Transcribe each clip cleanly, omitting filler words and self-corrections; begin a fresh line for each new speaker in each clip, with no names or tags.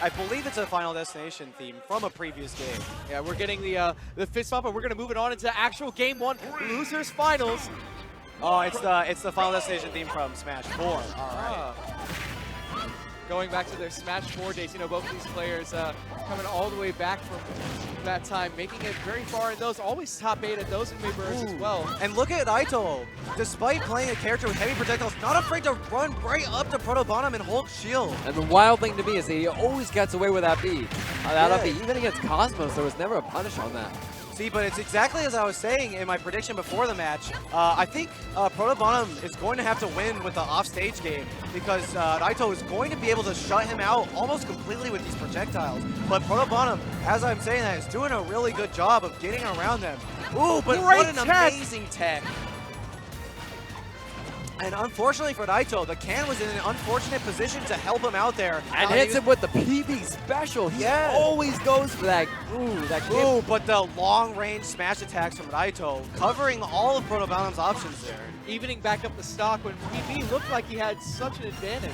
I believe it's a Final Destination theme from a previous game.
Yeah, we're getting the fist bump, and we're going to move it on into actual Game 1 Losers Finals.
Oh, it's the Final Destination theme from Smash 4. All right.
Going back to their Smash 4 days, you know, both of these players coming all the way back from that time, making it very far in those, always top 8 at those Umeburas as well.
And look at Raito, despite playing a character with heavy projectiles, not afraid to run right up to ProtoBanham and hold shield.
And the wild thing to me is that he always gets away with that B. Up B. Even against Cosmos, there was never a punish on that.
See, but it's exactly as I was saying in my prediction before the match. I think ProtoBanham is going to have to win with the offstage game because Raito is going to be able to shut him out almost completely with these projectiles. But ProtoBanham, as I'm saying that, is doing a really good job of getting around them. Ooh, but what an amazing tech. And unfortunately for Raito, the can was in an unfortunate position to help him out there.
And hits him with the PB special. He always goes for that. Ooh,
but the long-range smash attacks from Raito, covering all of ProtoBanham's options there.
Evening back up the stock when PB looked like he had such an advantage.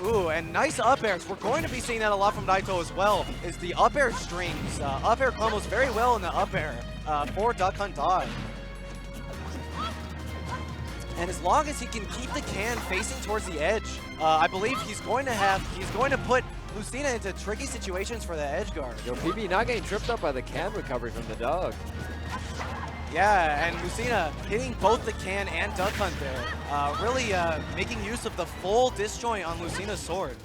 Ooh, and nice up airs. We're going to be seeing that a lot from Raito as well, is the up air strings. Up air combos very well in the up air for Duck Hunt Dog. And as long as he can keep the can facing towards the edge, I believe he's going to put Lucina into tricky situations for the edge guard.
Yo, PB not getting tripped up by the can recovery from the dog.
Yeah, and Lucina hitting both the can and Duck Hunt there. Really making use of the full disjoint on Lucina's sword.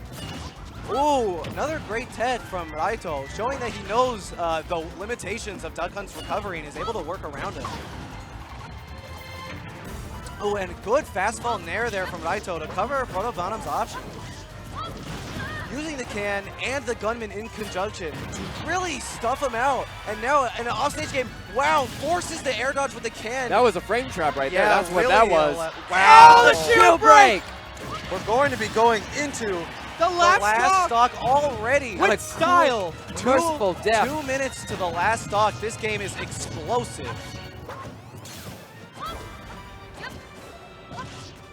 Ooh, another great Ted from Raito, showing that he knows the limitations of Duck Hunt's recovery and is able to work around it. Oh, and a good fastball nair there from Raito to cover ProtoBanham's option. Using the can and the gunman in conjunction to really stuff him out. And now in an offstage game, wow, forces the air dodge with the can.
That was a frame trap right there. That's
really
what that was.
Wow.
Oh, the shield break!
We're going to be going into
the last
stock already.
With style.
Merciful death.
2 minutes to the last stock. This game is explosive.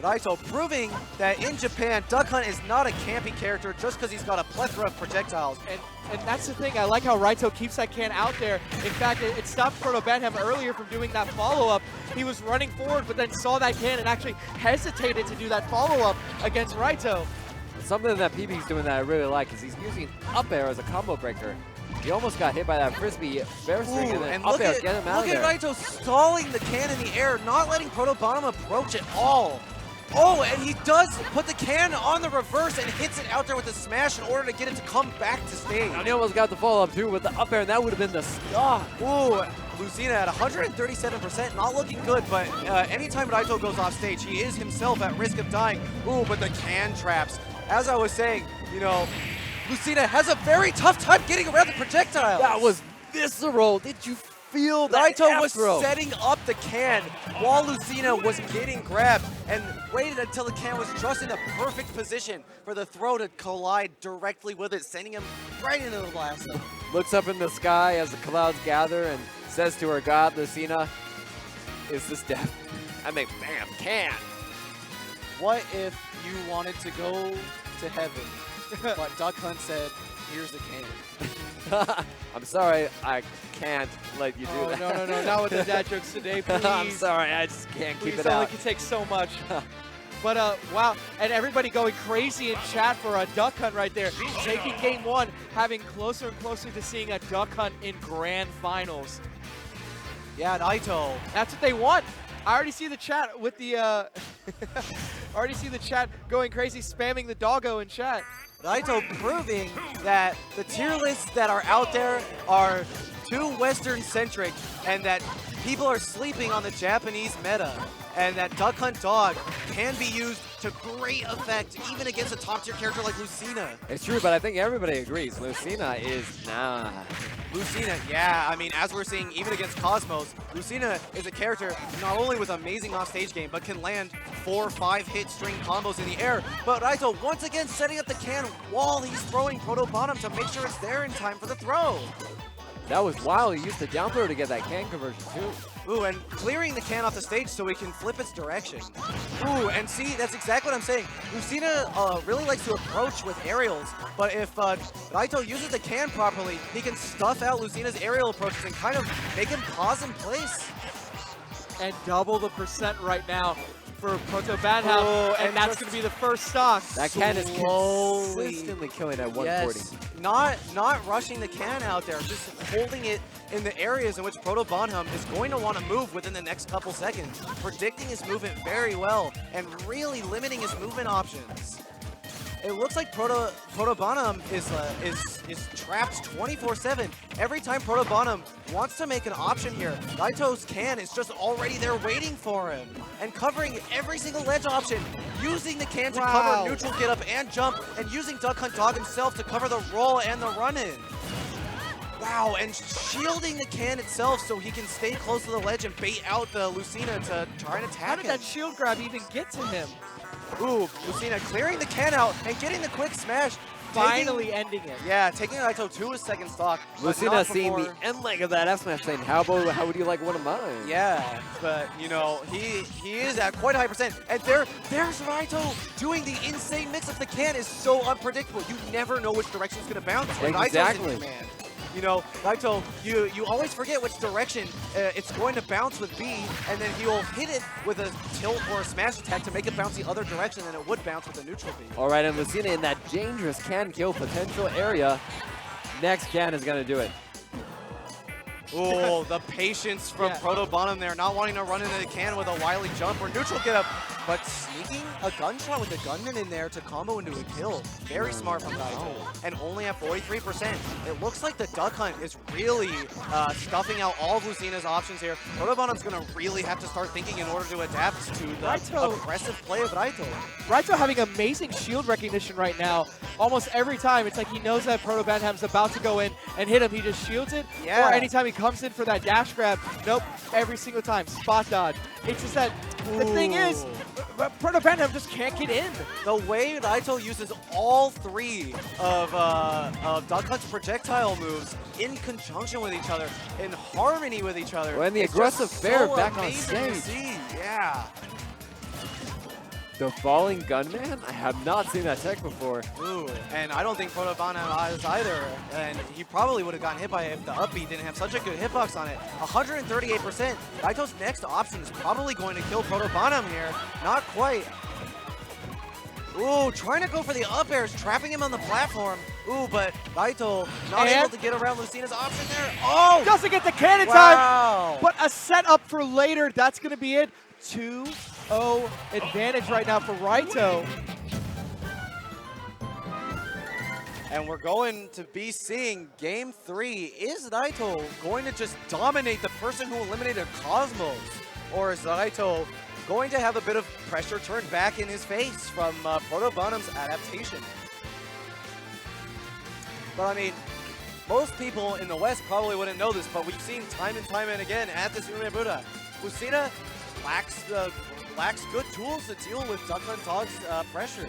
Raito proving that in Japan, Duck Hunt is not a campy character just because he's got a plethora of projectiles.
And that's the thing, I like how Raito keeps that can out there. In fact, it stopped ProtoBanham earlier from doing that follow-up. He was running forward, but then saw that can and actually hesitated to do that follow-up against Raito.
Something that PB's doing that I really like is he's using up air as a combo breaker. He almost got hit by that frisbee bear string and then up air, get him out of there.
Look at Raito stalling the can in the air, not letting ProtoBanham approach at all. Oh, and he does put the can on the reverse and hits it out there with the smash in order to get it to come back to stage.
And he almost got the follow-up too with the up air, and that would have been the stock.
Ooh, Lucina at 137%, not looking good, but anytime Raito goes off stage, he is himself at risk of dying. Ooh, but the can traps. As I was saying, you know, Lucina has a very tough time getting around the projectiles.
That was visceral. Did you feel that?
Raito was setting up the can while Lucina was getting grabbed and waited until the can was just in a perfect position for the throw to collide directly with it, sending him right into the blast.
Looks up in the sky as the clouds gather and says to her god, Lucina, is this death? And they, bam, can.
What if you wanted to go to heaven, but Duck Hunt said, here's the can?
I'm sorry, I can't let you do that.
No, not with the dad jokes today, please.
I'm sorry, I just can't keep it out.
Only can take so much. But wow, and everybody going crazy in chat for a Duck Hunt right there. Taking game 1, having closer and closer to seeing a Duck Hunt in grand finals.
Yeah, Raito.
That's what they want. I already see the chat with the already see the chat going crazy, spamming the doggo in chat.
Raito proving that the tier lists that are out there are too Western-centric and that people are sleeping on the Japanese meta, and that Duck Hunt Dog can be used to great effect even against a top-tier character like Lucina.
It's true, but I think everybody agrees. Lucina is nah.
Lucina, yeah, I mean, as we're seeing even against Cosmos, Lucina is a character not only with amazing off-stage game, but can land 4 or 5 hit string combos in the air. But Raito once again setting up the can while he's throwing ProtoBanham to make sure it's there in time for the throw.
That was wild. He used the down throw to get that can conversion too.
Ooh, and clearing the can off the stage so we can flip its direction. Ooh, and see, that's exactly what I'm saying. Lucina really likes to approach with aerials, but if Raito uses the can properly, he can stuff out Lucina's aerial approaches and kind of make him pause in place.
And double the percent right now for ProtoBanham,
Oh,
and that's going to be the first stock.
That can is
Slowly.
consistently killing at 140.
Yes, not rushing the can out there, just holding it in the areas in which ProtoBanham is going to want to move within the next couple seconds, predicting his movement very well and really limiting his movement options. It looks like ProtoBanham is trapped 24/7. Every time ProtoBanham wants to make an option here, Raito's can is just already there waiting for him and covering every single ledge option, using the can to cover neutral get up and jump, and using Duck Hunt Dog himself to cover the roll and the run-in. Wow, and shielding the can itself so he can stay close to the ledge and bait out the Lucina to try and attack
How did
him.
that shield grab even get to him?
Ooh, Lucina clearing the can out and getting the quick smash.
Finally ending it.
Yeah, taking Raito to his second stock.
Lucina seeing the end leg of that F smash saying, how would you like one of mine?
Yeah, but you know, he is at quite a high percent. And there's Raito doing the insane mix of the can is so unpredictable. You never know which direction it's gonna bounce. When
Exactly.
Raito's in command. You know, Raito, you always forget which direction it's going to bounce with B, and then he'll hit it with a tilt or a smash attack to make it bounce the other direction than it would bounce with a neutral B.
All right, and Lucina in that dangerous can kill potential area. Next can is going to do it.
Oh, the patience from ProtoBanham there, not wanting to run into the can with a wily jump or neutral get up, but sneaking a gunshot with the gunman in there to combo into a kill. Very smart from Raito, and only at 43%. It looks like the Duck Hunt is really stuffing out all of Lucina's options here. ProtoBanham's going to really have to start thinking in order to adapt to the aggressive play of Raito.
Raito having amazing shield recognition right now. Almost every time, it's like he knows that ProtoBanham's about to go in and hit him. He just shields it.
Yeah.
Or anytime he comes in for that dash grab, nope, every single time, spot dodge. It's just that the thing is, ProtoBanham just can't get in.
The way Raito uses all three of Duck Hunt's projectile moves in conjunction with each other, in harmony with each other.
When the
it's
aggressive
just
bear
so
back on
amazing to
stage.
see. Yeah.
The falling gunman? I have not seen that tech before.
Ooh, and I don't think ProtoBanham has either. And he probably would have gotten hit by it if the up B didn't have such a good hitbox on it. 138%. Raito's next option is probably going to kill ProtoBanham here. Not quite. Ooh, trying to go for the up airs, trapping him on the platform. Ooh, but Raito not able to get around Lucina's option there. Oh!
Doesn't get the cannon
Wow.
time, but a setup for later. That's going to be it. 2-0 advantage right now for Raito.
And we're going to be seeing Game 3. Is Raito going to just dominate the person who eliminated Cosmos? Or is Raito going to have a bit of pressure turned back in his face from ProtoBanham's adaptation? But I mean, most people in the West probably wouldn't know this, but we've seen time and time and again at this Umebura, Lucina lacks good tools to deal with Duck Hunt Dog's pressure.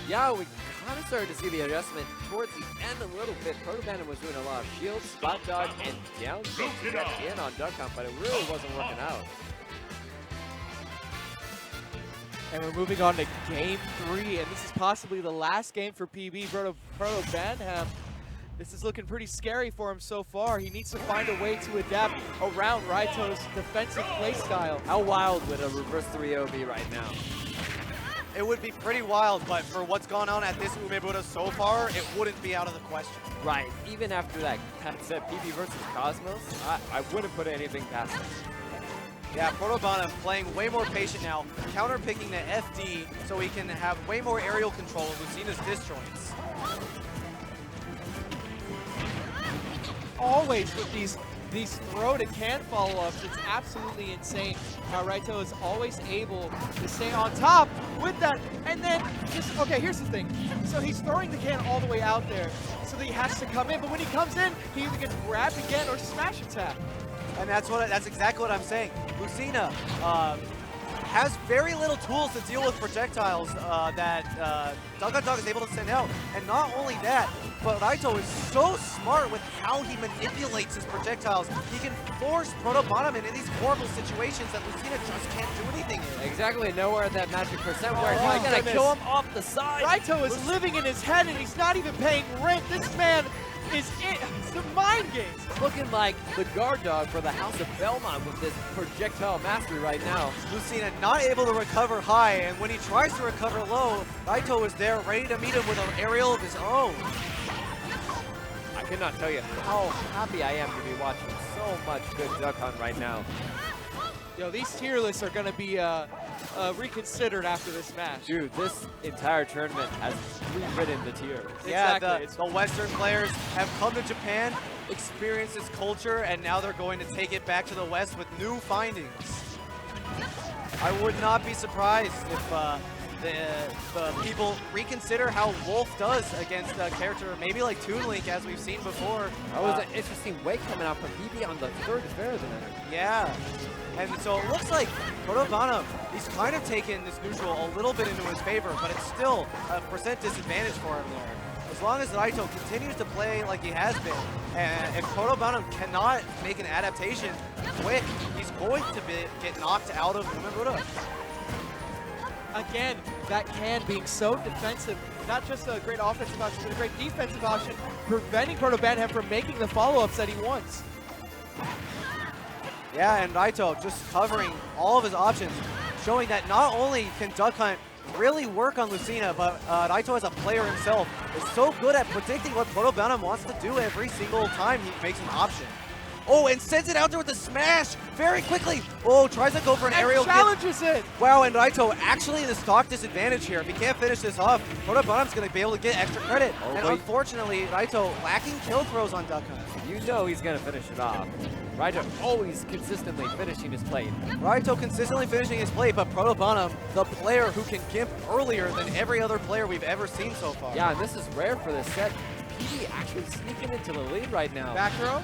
Yeah, we kind of started to see the adjustment towards the end a little bit. ProtoBanham was doing a lot of shield, spot dodge, and down to get in on Duck Hunt, but it really wasn't working out.
And we're moving on to Game 3, and this is possibly the last game for PB ProtoBanham. This is looking pretty scary for him so far. He needs to find a way to adapt around Raito's defensive playstyle.
How wild would a reverse 3-0 be right now?
It would be pretty wild, but for what's gone on at this Umebura so far, it wouldn't be out of the question.
Right, even after that set PB versus Cosmos, I wouldn't put anything past him.
Yeah, ProtoBanham playing way more patient now, counter-picking the FD so he can have way more aerial control of Lucina's disjoints.
Always with these throw to can follow-ups, it's absolutely insane how Raito is always able to stay on top with that. And then just, okay, here's the thing. So he's throwing the can all the way out there so that he has to come in, but when he comes in, he either gets grabbed again or smash attack.
And that's exactly what I'm saying. Lucina has very little tools to deal with projectiles that Duck is able to send out. And not only that, but Raito is so smart with how he manipulates his projectiles. He can force ProtoBanham into these horrible situations that Lucina just can't do anything in.
Exactly, nowhere at that magic percent where
Oh,
he's going to kill him off the side.
Raito is living in his head and he's not even paying rent. This man is the mind games.
Looking like the guard dog for the House of Belmont with this projectile mastery right now.
Lucina not able to recover high, and when he tries to recover low, Raito is there ready to meet him with an aerial of his own.
I cannot tell you how happy I am to be watching so much good Duck Hunt right now.
Yo, these tier lists are going to be reconsidered after this match.
Dude, this entire tournament has rewritten the tier.
Yeah,
Exactly.
the Western players have come to Japan, experienced its culture, and now they're going to take it back to the West with new findings. I would not be surprised if the people reconsider how Wolf does against a character maybe like Toon Link, as we've seen before.
That was an interesting wake coming out from BB on the third fair tonight.
Yeah. And so it looks like ProtoBanham, he's kind of taken this neutral a little bit into his favor, but it's still a percent disadvantage for him there. As long as Raito continues to play like he has been, and if ProtoBanham cannot make an adaptation quick, he's going to get knocked out of Umebura.
Again, that can being so defensive, not just a great offensive option, but a great defensive option, preventing ProtoBanham from making the follow-ups that he wants.
Yeah, and Raito just covering all of his options, showing that not only can Duck Hunt really work on Lucina, but Raito as a player himself is so good at predicting what ProtoBanham wants to do every single time he makes an option. Oh, and sends it out there with a smash very quickly. Oh, tries to go for an aerial
challenges it.
Wow, and Raito actually in the stock disadvantage here. If he can't finish this off, ProtoBanham's going to be able to get extra credit.
Oh,
and
wait.
Unfortunately, Raito lacking kill throws on Duck Hunt.
You know he's going to finish it off. Raito always consistently finishing his plate.
Raito consistently finishing his plate, but ProtoBanham, the player who can gimp earlier than every other player we've ever seen so far.
Yeah, and this is rare for this set. PD actually sneaking into the lead right now.
Back throw?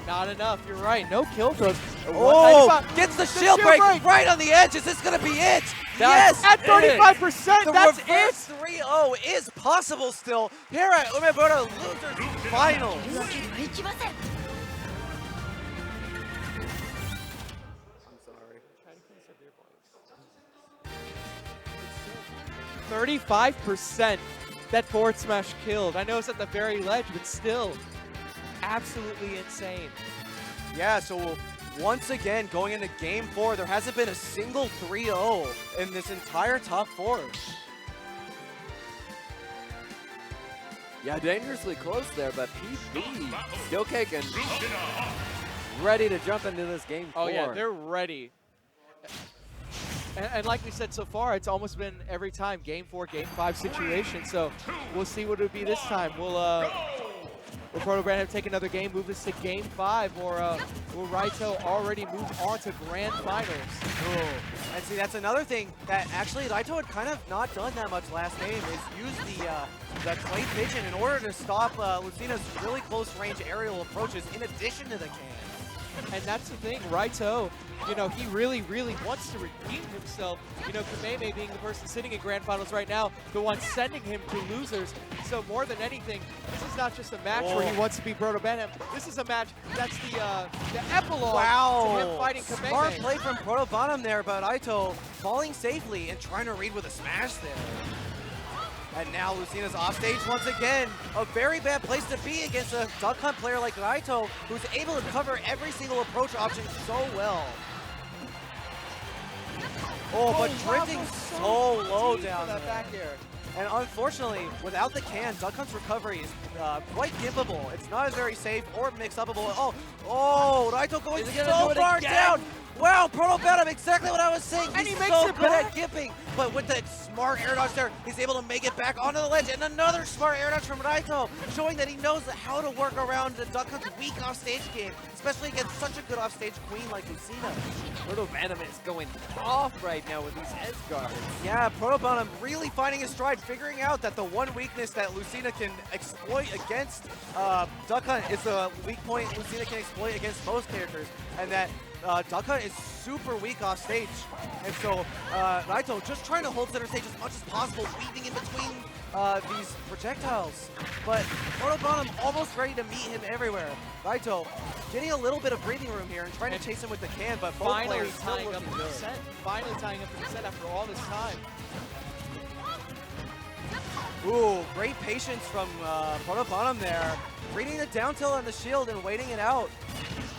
Not enough, you're right. No kill throws.
Oh, gets the shield break right on the edge. Is this going to be it? Yes!
At 35%,
The
that's
reverse
it!
3-0 is possible still here at Umebura Losers Finals.
35% that forward smash killed. I know it's at the very ledge, but still, absolutely insane.
Yeah, so once again, going into Game 4, there hasn't been a single 3-0 in this entire top 4.
Yeah, dangerously close there, but PB still kicking. Ready to jump into this Game 4.
Oh yeah, they're ready. And like we said so far, it's almost been every time Game 4, Game 5 situation. So we'll see what it'll be this time. Will ProtoBanham take another game, move this to Game 5, or will Raito already move on to Grand Finals?
Oh. And see, that's another thing that actually Raito had kind of not done that much last game, is use the clay pigeon in order to stop Lucina's really close range aerial approaches in addition to the can.
And that's the thing, Raito, you know, he really, really wants to redeem himself. You know, Kameme being the person sitting in Grand Finals right now, the one sending him to losers. So more than anything, this is not just a match where he wants to beat ProtoBanham. This is a match that's the epilogue to him fighting Kameme.
Smart play from ProtoBanham there, but Raito falling safely and trying to read with a smash there. And now Lucina's offstage once again. A very bad place to be against a Duck Hunt player like Raito, who's able to cover every single approach option so well. Oh, but drifting so low down there.
Back air.
And unfortunately, without the can, Duck Hunt's recovery is quite gimpable. It's not very safe or mix-upable. Oh, Raito going so far down. Wow, ProtoBanham, exactly what I was saying.
And
He's
he makes
so
it
good
back.
at gimping. But with that smart air dodge there. He's able to make it back onto the ledge, and another smart air dodge from Raito, showing that he knows how to work around the Duck Hunt's weak offstage game, especially against such a good offstage queen like Lucina.
ProtoBanham is going off right now with these edge guards.
Yeah, ProtoBanham really finding his stride, figuring out that the one weakness that Lucina can exploit against Duck Hunt is the weak point Lucina can exploit against most characters, and that Duck Hunt is super weak off stage. And so Raito just trying to hold center stage as much as possible, weaving in between these projectiles. But ProtoBanham almost ready to meet him everywhere. Raito getting a little bit of breathing room here and trying to chase him with the can, but both
Finally
players still
tying up
looking
for the
good.
set. Finally tying up for the set after all this time.
Ooh, great patience from ProtoBanham there. Reading the down tilt on the shield and waiting it out.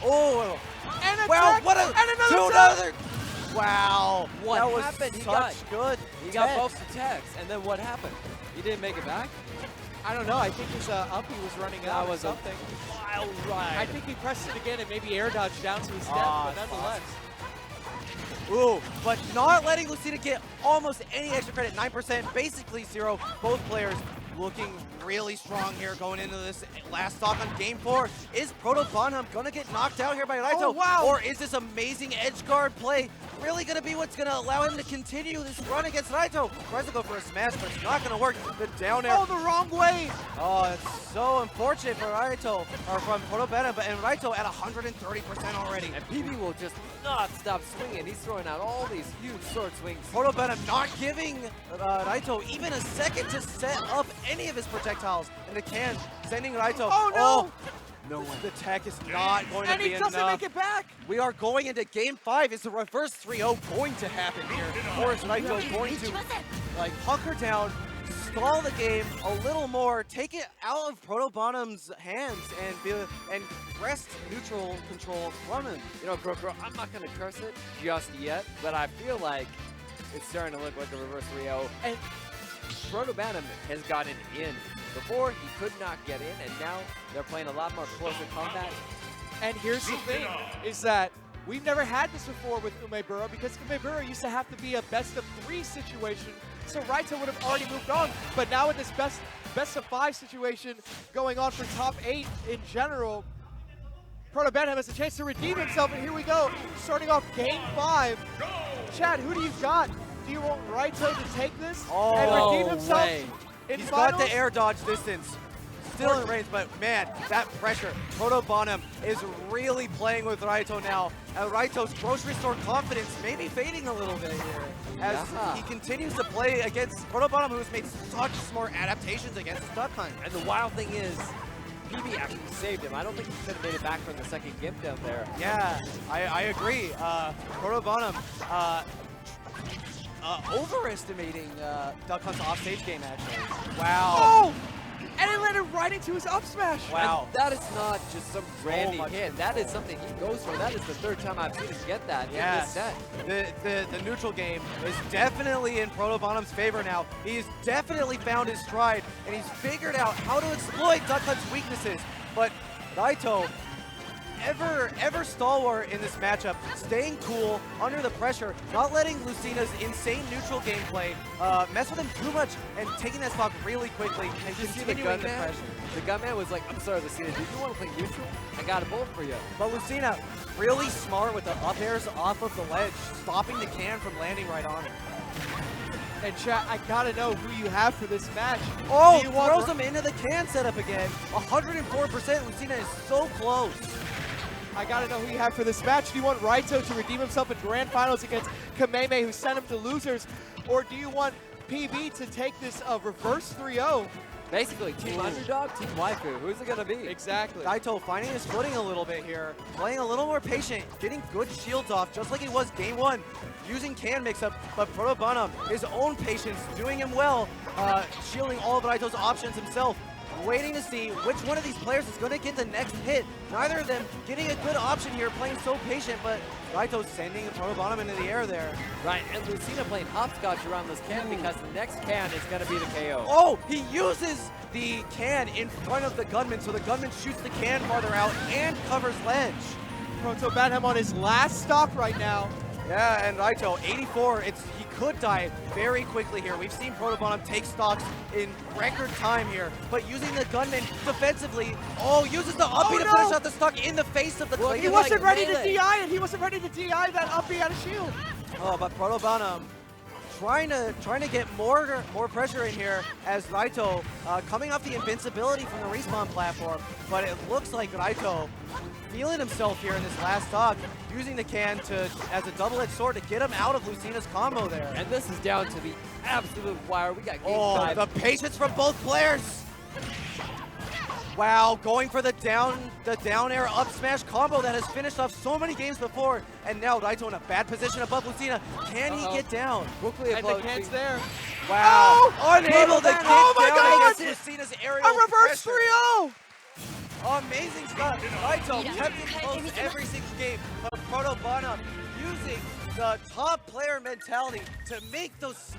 Oh,
And a
wow,
tech,
what a,
and another
wow.
What
that was
happened? He
such
got-
good
He got
tech.
both attacks, and then what happened? He didn't make it back?
I don't know. I think his uppy was running out
That
or
was a
something.
wild
I
ride.
think he pressed it again and maybe air dodged down to his step,
Ah,
but nonetheless.
Ooh, but not letting Lucina get almost any extra credit, 9%, basically 0. Both players looking really strong here going into this last stock on game 4. Is ProtoBanham gonna get knocked out here by Raito?
Oh, wow.
Or is this amazing edge guard play really gonna be what's gonna allow him to continue this run against Raito? Tries to go for a smash, but it's not gonna work. The down air.
Oh, the wrong way!
Oh, it's so unfortunate for Raito, or from ProtoBanham, but and Raito at 130% already.
And PB will just not stop swinging. He's throwing out all these huge sword swings.
ProtoBanham not giving Raito even a second to set up any of his projectiles. And the can sending Raito.
Oh, no!
No, the tech is not going
And
to
he
be
doesn't
enough.
make it back!
We are going into game 5. Is the reverse 3-0 going to happen here? Or is Raito going to like hunker down, stall the game a little more, take it out of ProtoBanham's hands and wrest neutral control from him?
You know, Grokro, I'm not going to curse it just yet, but I feel like it's starting to look like a reverse 3-0. And ProtoBanham has gotten in. Before, he could not get in, and now they're playing a lot more closer combat.
And here's the thing, is that we've never had this before with Umebura, because Umebura used to have to be a best-of-3 situation, so Raito would have already moved on. But now with this best-of-5 situation going on for top 8 in general, ProtoBanham has a chance to redeem himself, and here we go, starting off game 5. Chad, who do you got? Do you want Raito to take this and redeem himself?
way.
In
He's
finals?
got the air dodge distance. Still in range, but man, that pressure. ProtoBanham is really playing with Raito now. And Raito's grocery store confidence may be fading a little bit here as he continues to play against ProtoBanham, who's made such smart adaptations against his Duck Hunt.
And the wild thing is, PB actually saved him. I don't think he could have made it back from the second gimp down there.
Yeah, I agree. ProtoBanham overestimating Duck Hunt's offstage game, actually. Wow.
Oh! And it landed right into his up smash.
Wow.
And that is not just some random
much
hit. That is something he goes for. That is the third time I've seen him get that in this set.
The neutral game is definitely in ProtoBanham's favor now. He's definitely found his stride, and he's figured out how to exploit Duck Hunt's weaknesses. But Raito, ever stalwart in this matchup, staying cool under the pressure, not letting Lucina's insane neutral gameplay mess with him too much, and taking that stock really quickly and
Did you see the
continuing the
gunman?
pressure.
The gunman was like, I'm sorry, Lucina, did you want to play neutral? I got a bolt for you.
But Lucina, really smart with the up airs off of the ledge, stopping the can from landing right on him.
And chat, I gotta know who you have for this match.
Oh,
Do you want
throws him into the can setup again. 104%, Lucina is so close.
I gotta know who you have for this match. Do you want Raito to redeem himself in grand finals against Kameme, who sent him to losers? Or do you want PB to take this reverse 3-0?
Basically, team underdog, team waifu. Who's it going to be?
Exactly.
Raito finding his footing a little bit here, playing a little more patient, getting good shields off, just like he was game 1, using can mix-up, but ProtoBanham, his own patience, doing him well, shielding all of Raito's options himself, waiting to see which one of these players is going to get the next hit. Neither of them getting a good option here, playing so patient, but Raito's sending ProtoBanham into the air there.
Right, and Lucina playing hopscotch around this can because the next can is going to be the KO.
Oh, he uses the can in front of the gunman, so the gunman shoots the can farther out and covers ledge.
ProtoBanham on his last stock right now.
Yeah, and Raito, 84, he could die very quickly here. We've seen ProtoBanham take stocks in record time here, but using the gunman defensively, uses the uppie to finish out the stock in the face of the
Well,
Clay.
He wasn't ready to DI, and he wasn't ready to DI that uppie out of shield.
Oh, but ProtoBanham trying to get more pressure in here as Raito coming off the invincibility from the respawn platform, but it looks like Raito feeling himself here in this last stock, using the can as a double-edged sword to get him out of Lucina's combo there.
And this is down to the absolute wire. We got game
Oh,
five.
the patience from both players. Wow, going for the down air up smash combo that has finished off so many games before, and now Raito in a bad position above Lucina. Can he get down?
Quickly
And the can's there.
Wow, unable to get
Oh my
down
God!
against Lucina's aerial
A reverse
pressure.
3-0!
Amazing stuff. Raito kept it close every single game, but ProtoBanham using the top player mentality to make those small